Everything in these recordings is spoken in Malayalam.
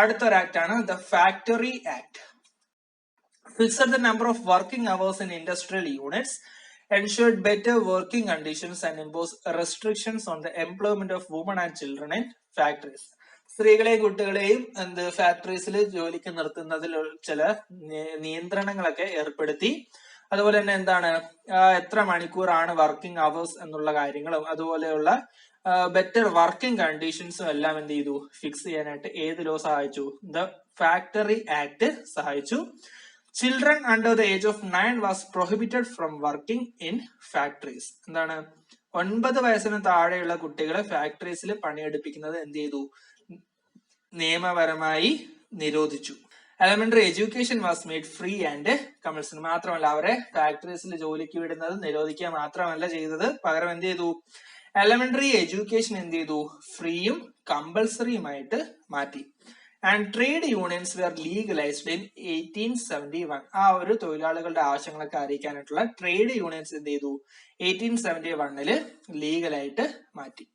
അടുത്തൊരു ആക്ട് ആണ് the factory act. Fixed the number of working hours in industrial units, ensured better working conditions and imposed restrictions on the employment of women and children in factories. സ്ത്രീകളെയും കുട്ടികളെയും ഫാക്ടറീസിൽ ജോലിക്ക് നിർത്തുന്നതിൽ ചില നിയന്ത്രണങ്ങളൊക്കെ ഏർപ്പെടുത്തി. അതുപോലെ തന്നെ എന്താണ് എത്ര മണിക്കൂറാണ് വർക്കിംഗ് അവേഴ്സ് എന്നുള്ള കാര്യങ്ങളും അതുപോലെയുള്ള ബെറ്റർ വർക്കിംഗ് കണ്ടീഷൻസും എല്ലാം എന്ത് ചെയ്തു ഫിക്സ് ചെയ്യാനായിട്ട് ഏത് ലോ സഹായിച്ചു? ദ ഫാക്ടറി ആക്ട് സഹായിച്ചു. Children under the age of 9 was prohibited from working in factories. എന്താണ് 9 വയസ്സിന് താഴെയുള്ള കുട്ടികളെ ഫാക്ടറീസിൽ പണിയെടുപ്പിക്കുന്നത് എന്ത് ചെയ്തു? നിയമപരമായി നിരോധിച്ചു. Elementary education was made free and compulsory. മാത്രമല്ല അവരെ ഫാക്ടറീസിൽ ജോലിക്ക് വിടുന്നത് നിരോധിക്കുക മാത്രമല്ല ചെയ്തത്, പകരം എന്ത് ചെയ്തു? എലമെന്ററി എഡ്യൂക്കേഷൻ എന്ത് ചെയ്തു? ഫ്രീയും കമ്പൽസറിയുമായിട്ട് മാറ്റി. And trade unions were legalised in 1871. ആ ഒരു തൊഴിലാളികളുടെ ആവശ്യങ്ങളൊക്കെ അറിയിക്കാനായിട്ടുള്ള ട്രേഡ് യൂണിയൻസ് എന്ത് ചെയ്തു? 1871 ലീഗലായിട്ട് മാറ്റി.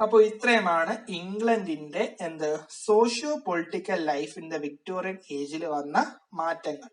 അപ്പോൾ ഇത്രയുമാണ് ഇംഗ്ലണ്ടിന്റെ സോഷ്യോ പൊളിറ്റിക്കൽ ലൈഫിന്റെ വിക്ടോറിയൻ ഏജിൽ വന്ന മാറ്റങ്ങൾ.